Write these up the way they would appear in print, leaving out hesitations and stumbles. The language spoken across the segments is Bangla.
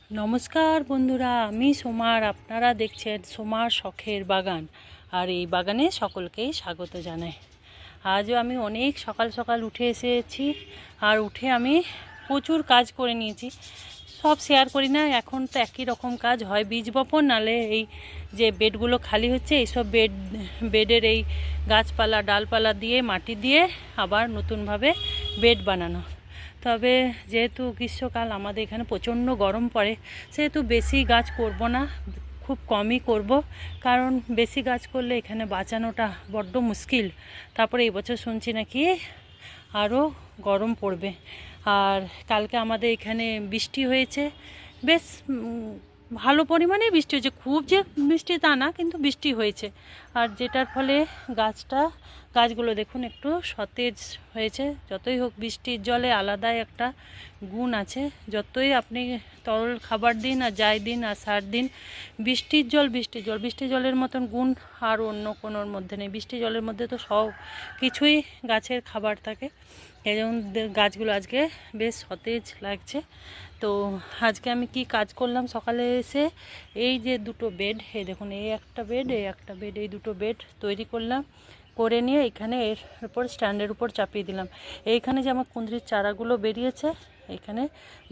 নমস্কার বন্ধুরা, আমি সোমার। আপনারা দেখছেন সোমার শখের বাগান। আর এই বাগানে সকলকেই স্বাগত জানাই। আজও আমি অনেক সকাল সকাল উঠে এসেছি, আর উঠে আমি প্রচুর কাজ করে নিয়েছি। সব শেয়ার করি না, এখন তো একই রকম কাজ হয়, বীজ বপন, নালে এই যে বেডগুলো খালি হচ্ছে এইসব বেডের এই গাছপালা ডালপালা দিয়ে মাটি দিয়ে আবার নতুনভাবে বেড বানানো। তবে যেহেতু গ্রীষ্মকাল, আমাদের এখানে প্রচণ্ড গরম পড়ে, সেহেতু বেশি গাছ করব না, খুব কমই করব। কারণ বেশি গাছ করলে এখানে বাঁচানোটা বড্ড মুশকিল। তারপরে এই বছর শুনছি নাকি আরও গরম পড়বে। আর কালকে আমাদের এখানে বৃষ্টি হয়েছে, বেশ ভালো পরিমাণে বৃষ্টি হয়েছে, খুব যে বৃষ্টি তা না, কিন্তু বৃষ্টি হয়েছে। আর যেটার ফলে গাছগুলো দেখুন একটু সতেজ হয়েছে। যতই হোক বৃষ্টির জলে আলাদাই একটা গুণ আছে। যতই আপনি তরল খাবার দিন আর যাই দিন আর সার দিন, বৃষ্টির জলের মতন গুণ আর অন্য কোনোর মধ্যে নেই। বৃষ্টির জলের মধ্যে তো সব কিছুই গাছের খাবার থাকে। এই যেমন গাছগুলো আজকে বেশ সতেজ লাগছে। তো আজকে আমি কি কাজ করলাম, সকালে এসে এই যে দুটো বেড, এই দেখুন, এই একটা বেড, এই দুটো বেড তৈরি করলাম। করে নিয়ে এখানে এর উপর স্ট্যান্ডের উপর চাপিয়ে দিলাম। এইখানে যে আমার কুঁদরির চারাগুলো বেরিয়েছে, এখানে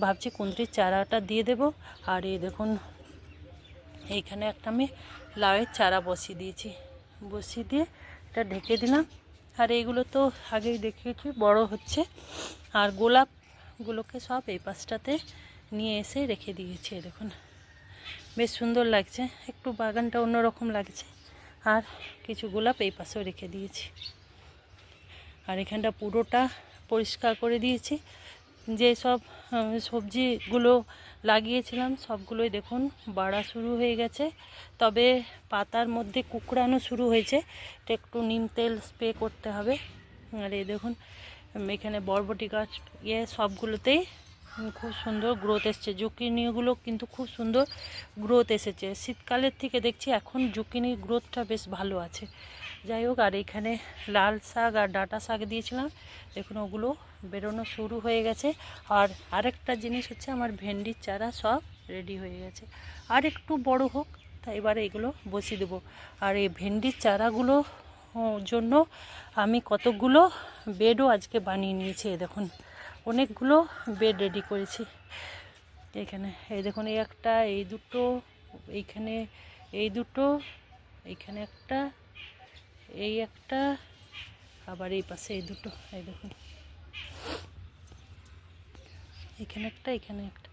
ভাবছি কুঁদরির চারাটা দিয়ে দেব। আর এই দেখুন, এইখানে একটা আমি লাউয়ের চারা বসিয়ে দিয়ে এটা ঢেকে দিলাম। আর এইগুলো তো আগেই দেখিয়েছি, বড় হচ্ছে। আর গোলাপগুলোকে সব এই পাশটাতে নিয়ে এসে রেখে দিয়েছি। দেখুন বেশ সুন্দর লাগছে, একটু বাগানটা অন্যরকম লাগছে। আর কিছু গোলাপ এই পাশেও রেখে দিয়েছি। আর এখানটা পুরোটা পরিষ্কার করে দিয়েছি। যে সব সবজিগুলো লাগিয়েছিলাম সবগুলোই দেখুন বাড়া শুরু হয়ে গেছে। তবে পাতার মধ্যে কুকড়ানো শুরু হয়েছে, এটা একটু নিম তেল স্প্রে করতে হবে। আর এই দেখুন এখানে বরবটি গাছ সবগুলোতেই খুব সুন্দর গ্রোথ এসছে। জুকিনিগুলো কিন্তু খুব সুন্দর গ্রোথ এসেছে। শীতকালের থেকে দেখছি এখন জুকিনির গ্রোথটা বেশ ভালো আছে। যাই হোক, আর এখানে লাল শাক আর ডাঁটা শাক দিয়েছিলাম, দেখুন ওগুলো বেরোনো শুরু হয়ে গেছে। আর আরেকটা জিনিস হচ্ছে, আমার ভেন্ডির চারা সব রেডি হয়ে গেছে। আর একটু বড় হোক, তাই এবারে এগুলো বসিয়ে দেবো। আর এই ভেন্ডির চারাগুলো জন্য আমি কতগুলো বেডও আজকে বানিয়ে নিয়েছি। দেখুন অনেকগুলো বেড রেডি করেছি। এখানে এই দেখুন, এই একটা, এই দুটো, এইখানে এই দুটো, এইখানে একটা, এই একটা, আবার এই পাশে এই দুটো। এই দেখুন এখানে একটা, এখানে একটা,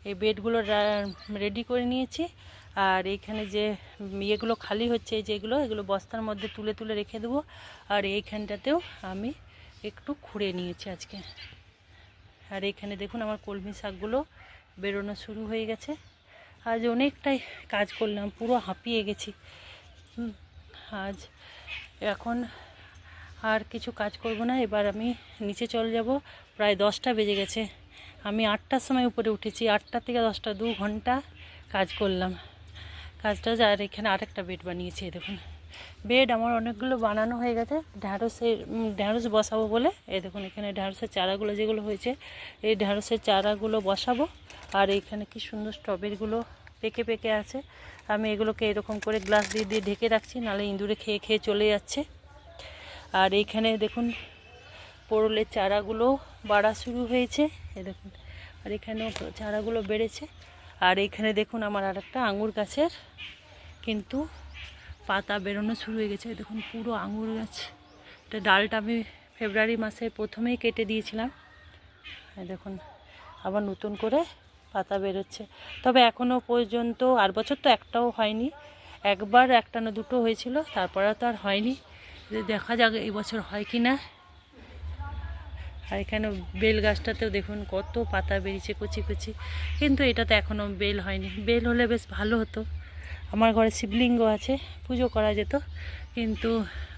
এই বেডগুলো রেডি করে নিয়েছি। আর এইখানে যে ইয়েগুলো খালি হচ্ছে, এগুলো বস্তার মধ্যে তুলে তুলে রেখে দেবো। আর এইখানটাতেও আমি একটু খুঁড়ে নিয়েছি আজকে। আর এখানে দেখুন আমার কলমি শাকগুলো বেরোনো শুরু হয়ে গেছে। আজ অনেকটাই কাজ করলাম, পুরো হাঁপিয়ে গেছি। আজ এখন আর কিছু কাজ করব না, এবার আমি নিচে চলে যাব। প্রায় 10টা বেজে গেছে। আমি 8টার সময় উপরে উঠেছি, 8টা থেকে 10টা 2 ঘন্টা কাজ করলাম। আর এখানে আরেকটা বেড বানিয়েছি। দেখুন বেড আমার অনেকগুলো বানানো হয়ে গেছে। ঢ্যাঁড়স বসাবো বলে, এই দেখুন এখানে ঢ্যাঁড়সের চারাগুলো যেগুলো হয়েছে, এই ঢ্যাঁড়সের চারাগুলো বসাবো। আর এইখানে কি সুন্দর স্ট্রবেরিগুলো পেকে পেকে আছে। আমি এগুলোকে এরকম করে গ্লাস দিয়ে দিয়ে ঢেকে রাখছি, নাহলে ইঁদুরে খেয়ে খেয়ে চলে যাচ্ছে। আর এইখানে দেখুন পোড়লের চারাগুলো বাড়া শুরু হয়েছে, এই দেখুন। আর এখানেও চারাগুলো বেড়েছে। আর এইখানে দেখুন আমার আরেকটা আঙুর গাছের কিন্তু পাতা বেরোনো শুরু হয়ে গেছে। দেখুন পুরো আঙুর গাছ। এটা ডালটা আমি ফেব্রুয়ারি মাসে প্রথমেই কেটে দিয়েছিলাম। দেখুন আবার নতুন করে পাতা বেরোচ্ছে। তবে এখনও পর্যন্ত, আর বছর তো একটাও হয়নি, একবার একটা না দুটো হয়েছিল, তারপরে তো আর হয়নি। দেখা যাক এই বছর হয় কি না। আর এখানে বেল গাছটাতেও দেখুন কত পাতা বেরিয়েছে কচি কচি, কিন্তু এটাতে এখনও বেল হয়নি। বেল হলে বেশ ভালো হতো। আমার ঘরে শিবলিঙ্গ আছে, পুজো করা যেত, কিন্তু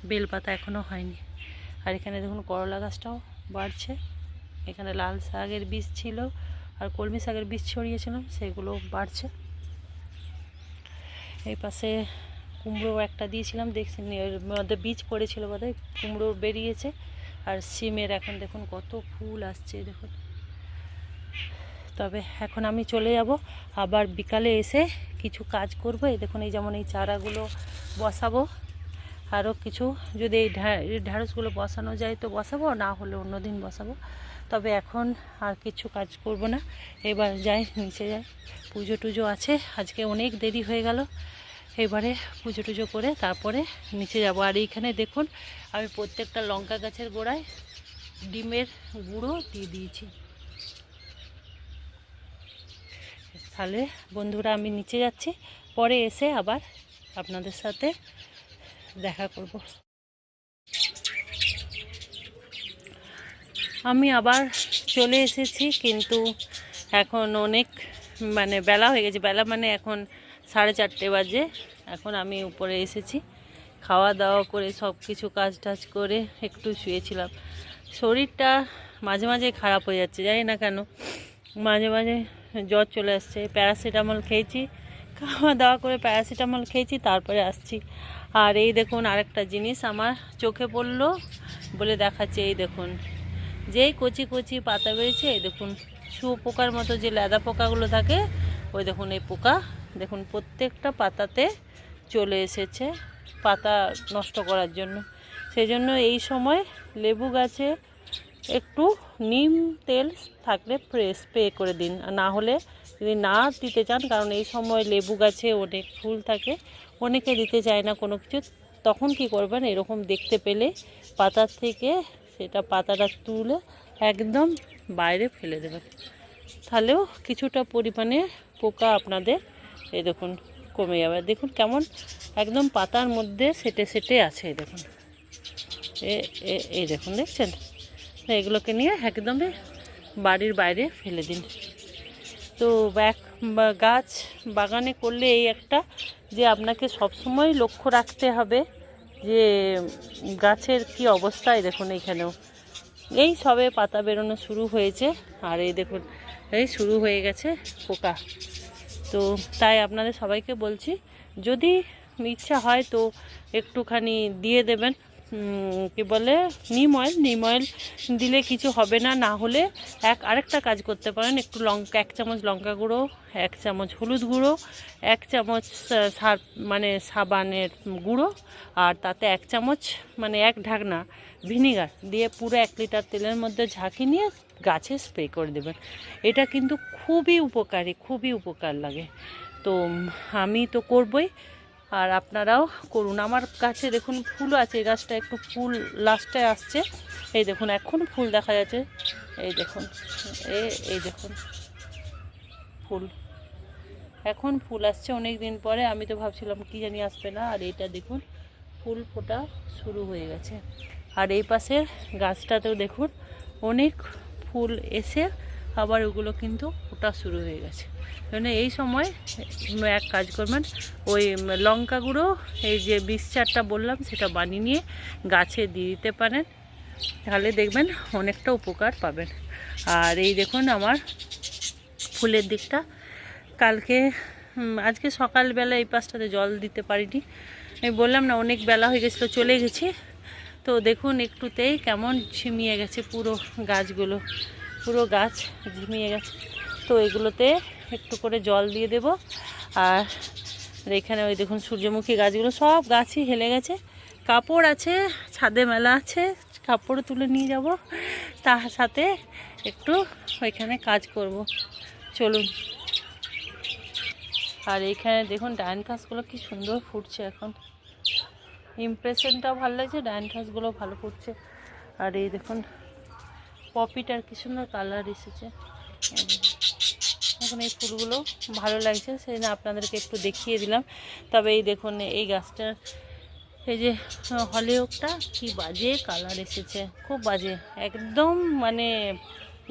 বেল পাতা এখনও হয়নি। আর এখানে দেখুন করলা গাছটাও বাড়ছে। এখানে লাল শাকের বীজ ছিল আর কলমি শাকের বীজ ছড়িয়েছিলাম, সেগুলো বাড়ছে। এই পাশে কুমড়ো একটা দিয়েছিলাম, দেখছি এর মধ্যে বীজ পড়েছিল বোধহয়, কুমড়ো বেরিয়েছে। আর সিমের এখন দেখুন কত ফুল আসছে, দেখুন তবে এখন আমি চলে যাব, আবার বিকালে এসে কিছু কাজ করব। এই দেখুন, এই যেমন এই চারাগুলো বসাবো, আরও কিছু যদি এই ঢ্যাঁড়সগুলো বসানো যায় তো বসাবো, না হলে অন্য দিন বসাবো। তবে এখন আর কিছু কাজ করব না, এবার যাই নিচে যাই, পুজো টুজো আছে, আজকে অনেক দেরি হয়ে গেল। এবারে পুজো টুজো করে তারপরে নিচে যাব। আর এইখানে দেখুন আমি প্রত্যেকটা লঙ্কা গাছের গোড়ায় ডিমের গুঁড়ো দিয়ে দিয়েছি। তাহলে বন্ধুরা আমি নিচে যাচ্ছি, পরে এসে আবার আপনাদের সাথে দেখা করব। আমি আবার চলে এসেছি, কিন্তু এখন অনেক বেলা হয়ে গেছে। বেলা এখন 4:30 বাজে। এখন আমি উপরে এসেছি, খাওয়া দাওয়া করে সব কিছু কাজ টাজ করে একটু শুয়েছিলাম। শরীরটা মাঝে মাঝে খারাপ হয়ে যাচ্ছে, জানি না কেন, মাঝে মাঝে জ্বর চলে আসছে। প্যারাসিটামল খেয়েছি, খাওয়া দাওয়া করে প্যারাসিটামল খেয়েছি, তারপরে আসছি। আর এই দেখুন আরেকটা জিনিস আমার চোখে পড়লো বলে দেখাচ্ছে। এই দেখুন, যেই কচি কচি পাতা বেরিয়েছে, এই দেখুন শুয়োপোকার মতো যে লেদা পোকাগুলো থাকে, ওই দেখুন এই পোকা দেখুন প্রত্যেকটা পাতাতে চলে এসেছে পাতা নষ্ট করার জন্য। সেই জন্য এই সময় লেবু গাছে একটু নিম তেল থাকলে স্প্রে করে দিন, না হলে যদি না দিতে চান, কারণ এই সময় লেবু গাছে অনেক ফুল থাকে, অনেকে দিতে চায় না কোনো কিছু, তখন কি করবেন, এরকম দেখতে পেলে পাতার থেকে সেটা পাতাটা তুলে একদম বাইরে ফেলে দেবেন, তাহলেও কিছুটা পরিমাণে পোকা আপনাদের এই দেখুন কমে যাবে। দেখুন কেমন একদম পাতার মধ্যে সেটে সেটে আছে, এই দেখুন, এই দেখুন, দেখছেন? এগুলোকে নিয়ে একদমই বাড়ির বাইরে ফেলে দিন। তো গাছ বাগানে করলে এই একটা যে আপনাকে সবসময় লক্ষ্য রাখতে হবে যে গাছের কি অবস্থায়। দেখুন এইখানেও এই সবে পাতা বেরোনো শুরু হয়েছে, আর এই দেখুন এই শুরু হয়ে গেছে পোকা। তো তাই আপনাদের সবাইকে বলছি, যদি ইচ্ছা হয় তো একটুখানি দিয়ে দেবেন, কি বলে, নিম অয়েল দিলে কিছু হবে না। না হলে আরেকটা কাজ করতে পারেন, একটু 1 চামচ লঙ্কা গুঁড়ো, 1 চামচ হলুদ গুঁড়ো, 1 চামচ সাবানের গুঁড়ো, আর তাতে 1 চামচ 1 ঢাকনা ভিনিগার দিয়ে পুরো 1 লিটার তেলের মধ্যে ঝাঁকি নিয়ে গাছে স্প্রে করে দেবেন। এটা কিন্তু খুবই উপকারী, খুবই উপকার লাগে। তো আমি তো করবই, আর আপনারাও করুন। আমার গাছে দেখুন ফুল আছে, এই গাছটা একটু ফুল লাস্টে আসছে, এই দেখুন এখন ফুল দেখা যাচ্ছে, এই দেখুন, এই দেখুন ফুল, এখন ফুল আসছে অনেক দিন পরে। আমি তো ভাবছিলাম কি জানি আসবে না, আর এইটা দেখুন ফুল ফোটা শুরু হয়ে গেছে। আর এই পাশের গাছটাতেও দেখুন অনেক ফুল এসে আবার ওগুলো কিন্তু ফোটা শুরু হয়ে গেছে। মানে এই সময় এক কাজ করবেন, ওই লঙ্কা গুঁড়ো এই যে মিক্সচারটা বললাম সেটা বানিয়ে নিয়ে গাছে দিয়ে দিতে পারেন, তাহলে দেখবেন অনেকটা উপকার পাবেন। আর এই দেখুন আমার ফুলের দিকটা, আজকে সকালবেলা এই পাশটাতে জল দিতে পারিনি, আমি বললাম না অনেক বেলা হয়ে গেছিলো, চলে গেছি। তো দেখুন একটুতেই কেমন ঝিমিয়ে গেছে পুরো গাছগুলো, পুরো গাছ ঝিমিয়ে গেছে। তো এগুলোতে একটু করে জল দিয়ে দেব। আর এখানে ওই দেখুন সূর্যমুখী গাছগুলো, সব গাছই হেলে গেছে। কাপড় আছে ছাদে মেলা আছে, কাপড় তুলে নিয়ে যাব, তার সাথে একটু ওইখানে কাজ করব। চলুন। আর এইখানে দেখুন ডায়ন ঘাসগুলো কি সুন্দর ফুটছে, এখন ইমপ্রেশনটাও ভালো লাগছে, ডায়ন ঘাসগুলো ভালো ফুটছে। আর এই দেখুন পপিটার কি সুন্দর কালার এসেছে, এখন এই ফুলগুলো ভালো লাগছে, সেই জন্য আপনাদেরকে একটু দেখিয়ে দিলাম। তবে এই দেখুন এই গাছটার এই যে হলিওকটা কি বাজে কালার এসেছে, খুব বাজে, একদম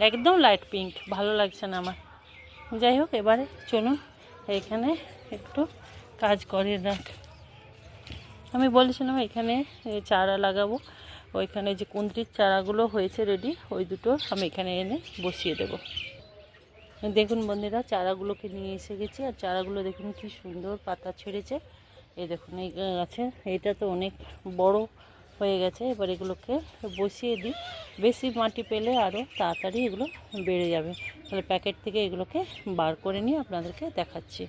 একদম লাইট পিঙ্ক, ভালো লাগছে না আমার। যাই হোক, এবারে চলুন এখানে একটু কাজ করে রাখ। আমি বলেছিলাম এখানে চারা লাগাবো, ওইখানে যে কুঁদরির চারাগুলো হয়েছে রেডি, ওই দুটো আমি এখানে এনে বসিয়ে দেব। দেখুন বন্ধুরা, চারাগুলোকে নিয়ে এসে গেছি, আর চারাগুলো দেখুন কি সুন্দর পাতা ছেড়েছে। এই দেখুন এই গাছে, এটা তো অনেক বড় হয়ে গেছে। এবার এগুলোকে বসিয়ে দিই, বেশি মাটি পেলে আরও তাড়াতাড়ি এগুলো বেড়ে যাবে। তাহলে প্যাকেট থেকে এগুলোকে বার করে নিয়ে আপনাদেরকে দেখাচ্ছি।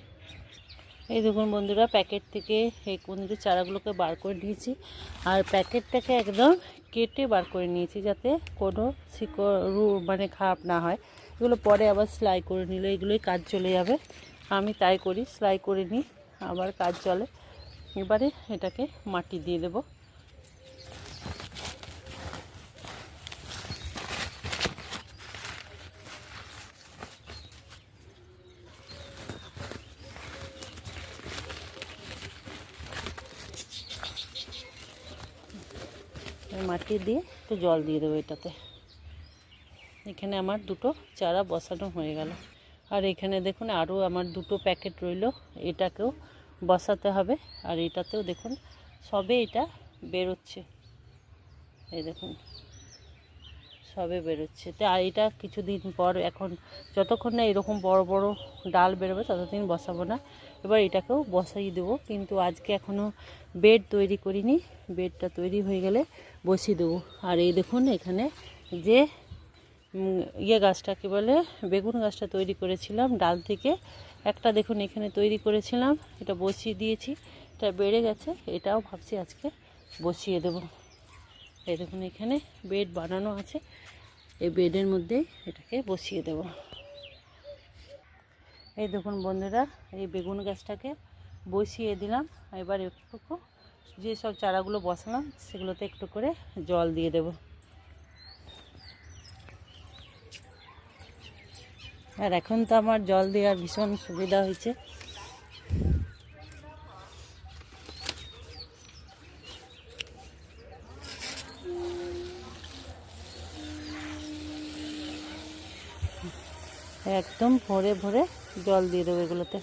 এই দেখুন বন্ধুরা, প্যাকেট থেকে এই কুঁদরির চারাগুলোকে বার করে নিয়েছি, আর প্যাকেটটাকে একদম কেটে বার করে নিয়েছি যাতে কোনো শিকড় খারাপ না হয়। এগুলো পরে আবার সেলাই করে নিলে এগুলোই কাজ চলে যাবে। আমি তাই করি, সেলাই করে নিই, আবার কাজ চলে। এবারে এটাকে মাটি দিয়ে দেবো। মাটি দিয়ে একটু জল দিয়ে দেবো এটাতে। এখানে আমার দুটো চারা বসানো হয়ে গেল। আর এখানে দেখুন আরও আমার দুটো প্যাকেট রইল, এটাকেও বসাতে হবে। আর এটাতেও দেখুন সবে এটা বেরোচ্ছে, এই দেখুন সবে বেরোচ্ছে। তো আর এটা কিছুদিন পর, এখন যতক্ষণ না এরকম বড় বড় ডাল বেরোবে ততদিন বসাবো না। এবার এটাকেও বসাই দেবো, কিন্তু আজকে এখনও বেড তৈরি করিনি। বেডটা তৈরি হয়ে গেলে বসিয়ে দেবো। আর এই দেখুন এখানে যে গাছটা কী বলে, বেগুন গাছটা তৈরি করেছিলাম ডাল থেকে, একটা দেখুন এখানে তৈরি করেছিলাম, এটা বসিয়ে দিয়েছি, এটা বেড়ে গেছে। এটাও ভাবছি আজকে বসিয়ে দেবো। এই দেখুন এখানে বেড বানানো আছে, এই বেডের মধ্যেই এটাকে বসিয়ে দেব। এই দেখুন বন্ধুরা, এই বেগুন গাছটাকে বসিয়ে দিলাম। এবার একটু যেসব চারাগুলো বসালাম সেগুলোতে একটু করে জল দিয়ে দেব। আর এখন তো আমার জল দেওয়ার ভীষণ সুবিধা হয়েছে। একদম ভরে ভরে জল দিয়ে দেবো এগুলোতে।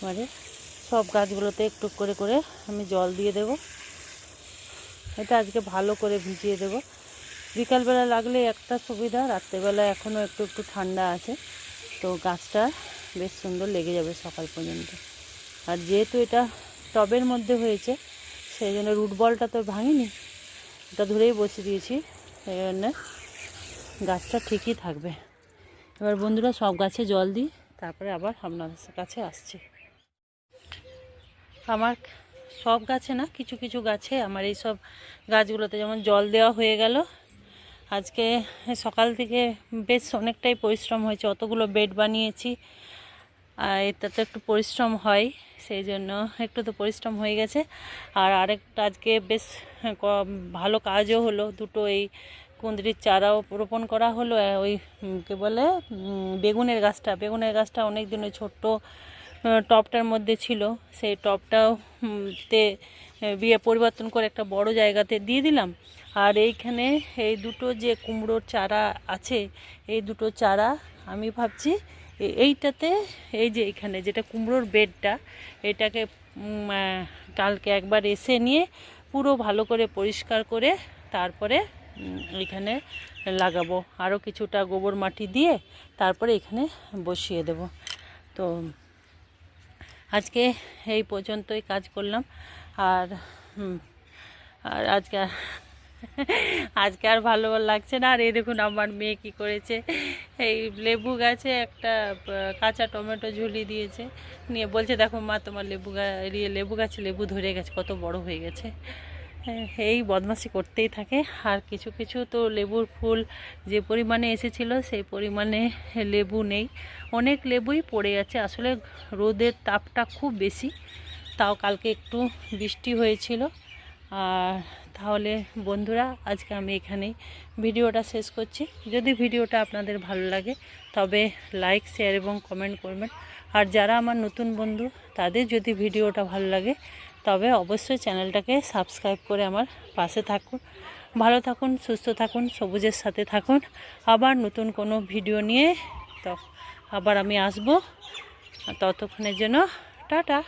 মানে সব গাছগুলোতে একটু করে করে আমি জল দিয়ে দেব। এটা আজকে ভালো করে ভিজিয়ে দেব। বিকালবেলা লাগলে একটা সুবিধা, রাত্রেবেলা এখনও একটু একটু ঠান্ডা আছে, তো গাছটা বেশ সুন্দর লেগে যাবে সকাল পর্যন্ত। আর যেহেতু এটা টবের মধ্যে হয়েছে সেই জন্য রুট বলটা তো ভাঙিনি, এটা ধরেই বসিয়ে দিয়েছি, সেই জন্য গাছটা ঠিকই থাকবে। এবার বন্ধুরা সব গাছে জল দিই, তারপরে আবার আপনাদের কাছে আসছি। আমার সব গাছে না, কিছু কিছু গাছে, আমার এই সব গাছগুলোতে যেমন জল দেওয়া হয়ে গেল। আজকে সকাল থেকে বেশ অনেকটাই পরিশ্রম হয়েছে, অতগুলো বেড বানিয়েছি, আর এটাতে একটু পরিশ্রম হয়, সেই জন্য একটু তো পরিশ্রম হয়ে গেছে। আর আরেকটা আজকে বেশ ভালো কাজও হলো, দুটো এই কুঁদরির চারাও রোপণ করা হলো। ওই কী বলে বেগুনের গাছটা অনেক দিন ওই ছোট্ট টবটার মধ্যে ছিল, সেই টবটাও পরিবর্তন করে একটা বড় জায়গাতে দিয়ে দিলাম। আর এইখানে এই দুটো যে কুমড়োর চারা আছে, এই দুটো চারা আমি ভাবছি এইটাতে, এই যে এখানে যেটা কুমড়োর বেডটা, এটাকে কালকে একবার এসে নিয়ে পুরো ভালো করে পরিষ্কার করে তারপরে এখানে লাগাবো। আরও কিছুটা গোবর মাটি দিয়ে তারপরে এখানে বসিয়ে দেব। তো আজকে এই পর্যন্তই কাজ করলাম। আর আজকে আর ভালো লাগছে না। আর এই দেখুন আমার মেয়ে কি করেছে, এই লেবু গাছে একটা কাঁচা টমেটো ঝুলি দিয়েছে, নিয়ে বলছে দেখো মা তোমার লেবু গাছে লেবু ধরে গেছে, কত বড় হয়ে গেছে। এই বদমাশি করতেই থাকে। আর কিছু কিছু তো লেবুর ফুল যে পরিমাণে এসেছিল সেই পরিমাণে লেবু নেই, অনেক লেবুই পড়ে আছে। আসলে রোদের তাপটা খুব বেশি, তাও কালকে একটু বৃষ্টি হয়েছিল। আর তাহলে বন্ধুরা আজকে আমি এখানেই ভিডিওটা শেষ করছি। যদি ভিডিওটা আপনাদের ভালো লাগে তবে লাইক, শেয়ার এবং কমেন্ট করবেন। আর যারা আমার নতুন বন্ধু তাদের যদি ভিডিওটা ভালো লাগে তবে অবশ্যই চ্যানেলটাকে সাবস্ক্রাইব করে আমার পাশে থাকুন। ভালো থাকুন, সুস্থ থাকুন, সবুজের সাথে থাকুন। আবার নতুন কোনো ভিডিও নিয়ে আবার আমি আসবো। ততক্ষণের জন্য টাটা।